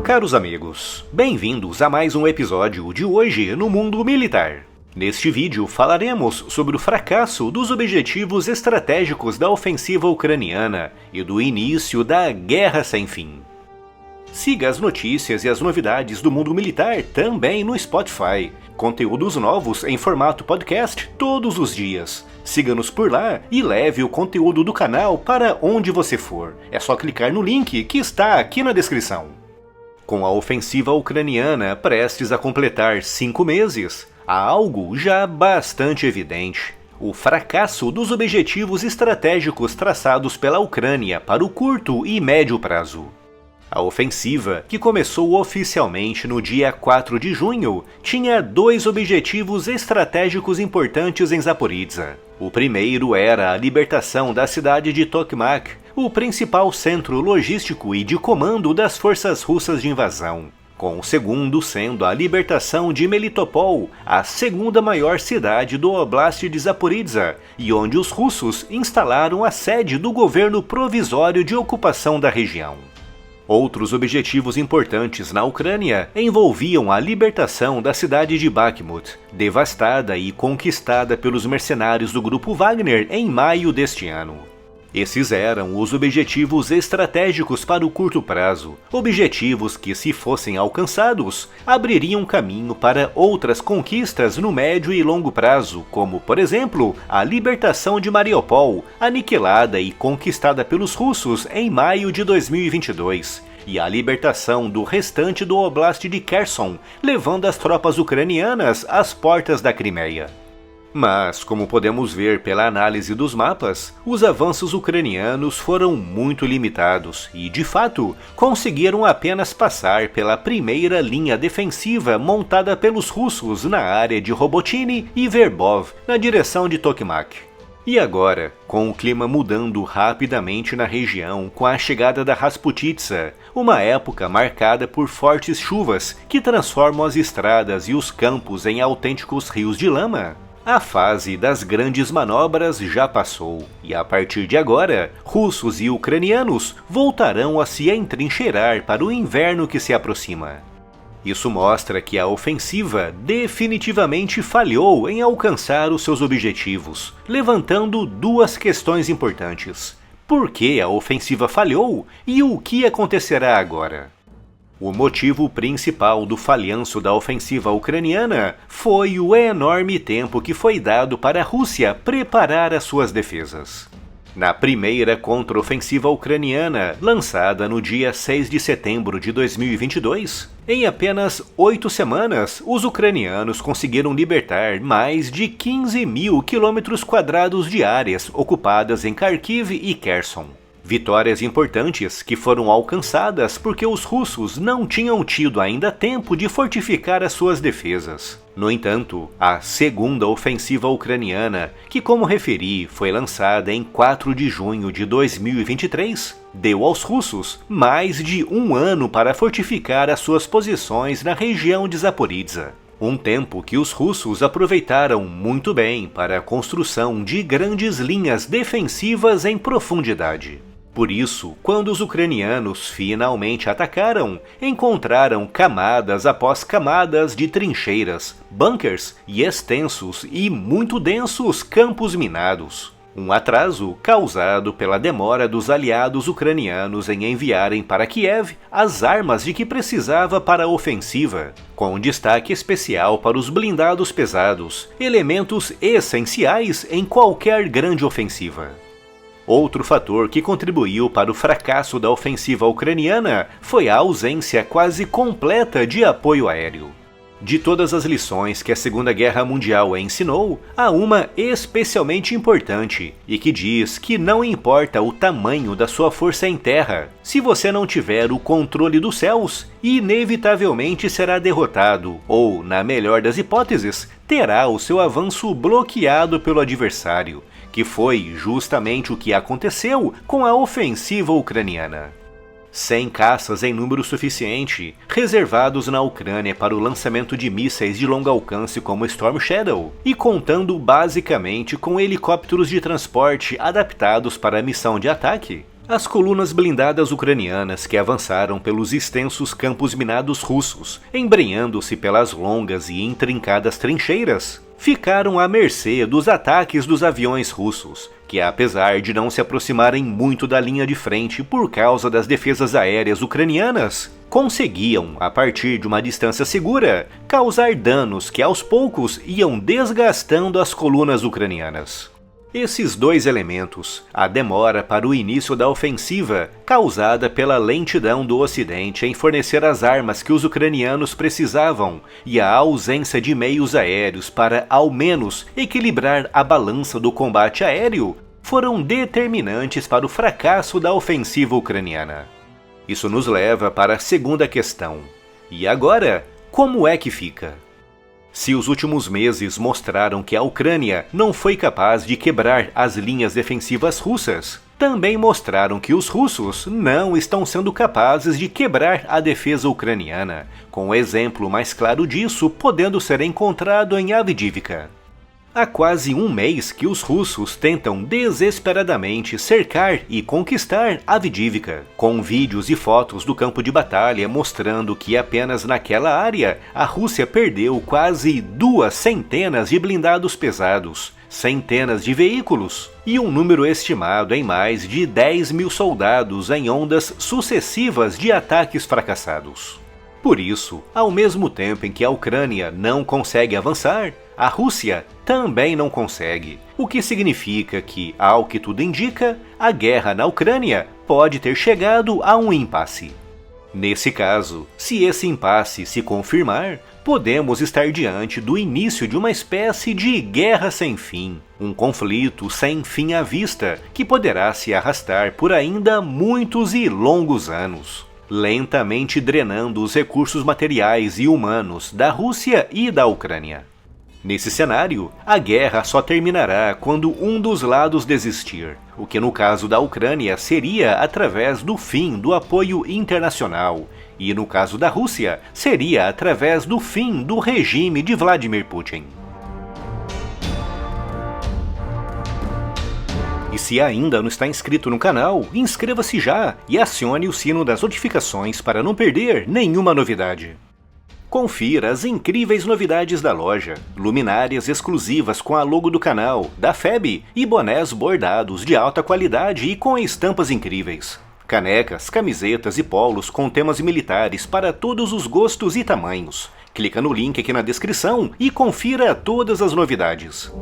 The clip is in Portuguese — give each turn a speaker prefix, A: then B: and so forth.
A: Caros amigos, bem-vindos a mais um episódio de Hoje no Mundo Militar. Neste vídeo falaremos sobre o fracasso dos objetivos estratégicos da ofensiva ucraniana e do início da Guerra Sem Fim. Siga as notícias e as novidades do mundo militar também no Spotify. Conteúdos novos em formato podcast todos os dias. Siga-nos por lá e leve o conteúdo do canal para onde você for. É só clicar no link que está aqui na descrição. Com a ofensiva ucraniana prestes a completar 5 meses, há algo já bastante evidente: o fracasso dos objetivos estratégicos traçados pela Ucrânia para o curto e médio prazo. A ofensiva, que começou oficialmente no dia 4 de junho, tinha 2 objetivos estratégicos importantes em Zaporizhzhia. O primeiro era a libertação da cidade de Tokmak, o principal centro logístico e de comando das forças russas de invasão, com o segundo sendo a libertação de Melitopol, a segunda maior cidade do Oblast de Zaporizhzhia, e onde os russos instalaram a sede do governo provisório de ocupação da região. Outros objetivos importantes na Ucrânia envolviam a libertação da cidade de Bakhmut, devastada e conquistada pelos mercenários do grupo Wagner em maio deste ano. Esses eram os objetivos estratégicos para o curto prazo, objetivos que, se fossem alcançados, abririam caminho para outras conquistas no médio e longo prazo, como, por exemplo, a libertação de Mariupol, aniquilada e conquistada pelos russos em maio de 2022, e a libertação do restante do Oblast de Kherson, levando as tropas ucranianas às portas da Crimeia. Mas, como podemos ver pela análise dos mapas, os avanços ucranianos foram muito limitados e, de fato, conseguiram apenas passar pela primeira linha defensiva montada pelos russos na área de Robotyne e Verbov, na direção de Tokmak. E agora, com o clima mudando rapidamente na região com a chegada da Rasputitsa, uma época marcada por fortes chuvas que transformam as estradas e os campos em autênticos rios de lama, a fase das grandes manobras já passou, e a partir de agora, russos e ucranianos voltarão a se entrincheirar para o inverno que se aproxima. Isso mostra que a ofensiva definitivamente falhou em alcançar os seus objetivos, levantando 2 questões importantes: por que a ofensiva falhou e o que acontecerá agora? O motivo principal do falhanço da ofensiva ucraniana foi o enorme tempo que foi dado para a Rússia preparar as suas defesas. Na primeira contraofensiva ucraniana, lançada no dia 6 de setembro de 2022, em apenas 8 semanas, os ucranianos conseguiram libertar mais de 15.000 km² de áreas ocupadas em Kharkiv e Kherson. Vitórias importantes que foram alcançadas porque os russos não tinham tido ainda tempo de fortificar as suas defesas. No entanto, a segunda ofensiva ucraniana, que, como referi, foi lançada em 4 de junho de 2023, deu aos russos mais de 1 ano para fortificar as suas posições na região de Zaporizhzhia. Um tempo que os russos aproveitaram muito bem para a construção de grandes linhas defensivas em profundidade. Por isso, quando os ucranianos finalmente atacaram, encontraram camadas após camadas de trincheiras, bunkers e extensos e muito densos campos minados. Um atraso causado pela demora dos aliados ucranianos em enviarem para Kiev as armas de que precisava para a ofensiva, com destaque especial para os blindados pesados, elementos essenciais em qualquer grande ofensiva. Outro fator que contribuiu para o fracasso da ofensiva ucraniana foi a ausência quase completa de apoio aéreo. De todas as lições que a Segunda Guerra Mundial ensinou, há uma especialmente importante, e que diz que não importa o tamanho da sua força em terra, se você não tiver o controle dos céus, inevitavelmente será derrotado, ou, na melhor das hipóteses, terá o seu avanço bloqueado pelo adversário, que foi justamente o que aconteceu com a ofensiva ucraniana. 100 caças em número suficiente, reservados na Ucrânia para o lançamento de mísseis de longo alcance como Storm Shadow, e contando basicamente com helicópteros de transporte adaptados para a missão de ataque, As colunas blindadas ucranianas que avançaram pelos extensos campos minados russos, embrenhando-se pelas longas e intrincadas trincheiras, ficaram à mercê dos ataques dos aviões russos, que apesar de não se aproximarem muito da linha de frente por causa das defesas aéreas ucranianas, conseguiam, a partir de uma distância segura, causar danos que aos poucos iam desgastando as colunas ucranianas. Esses dois elementos, a demora para o início da ofensiva, causada pela lentidão do Ocidente em fornecer as armas que os ucranianos precisavam, e a ausência de meios aéreos para, ao menos, equilibrar a balança do combate aéreo, foram determinantes para o fracasso da ofensiva ucraniana. Isso nos leva para a segunda questão. E agora, como é que fica? Se os últimos meses mostraram que a Ucrânia não foi capaz de quebrar as linhas defensivas russas, também mostraram que os russos não estão sendo capazes de quebrar a defesa ucraniana, com o exemplo mais claro disso podendo ser encontrado em Avdiivka. Há quase um mês que os russos tentam desesperadamente cercar e conquistar Avdiivka, com vídeos e fotos do campo de batalha mostrando que apenas naquela área a Rússia perdeu quase 200 de blindados pesados, centenas de veículos e um número estimado em mais de 10.000 soldados em ondas sucessivas de ataques fracassados. Por isso, ao mesmo tempo em que a Ucrânia não consegue avançar, a Rússia também não consegue, o que significa que, ao que tudo indica, a guerra na Ucrânia pode ter chegado a um impasse. Nesse caso, se esse impasse se confirmar, podemos estar diante do início de uma espécie de guerra sem fim, um conflito sem fim à vista, que poderá se arrastar por ainda muitos e longos anos, lentamente drenando os recursos materiais e humanos da Rússia e da Ucrânia. Nesse cenário, a guerra só terminará quando um dos lados desistir, o que no caso da Ucrânia seria através do fim do apoio internacional, e no caso da Rússia seria através do fim do regime de Vladimir Putin. E se ainda não está inscrito no canal, inscreva-se já e acione o sino das notificações para não perder nenhuma novidade. Confira as incríveis novidades da loja, luminárias exclusivas com a logo do canal, da FEB e bonés bordados de alta qualidade e com estampas incríveis. Canecas, camisetas e polos com temas militares para todos os gostos e tamanhos. Clica no link aqui na descrição e confira todas as novidades.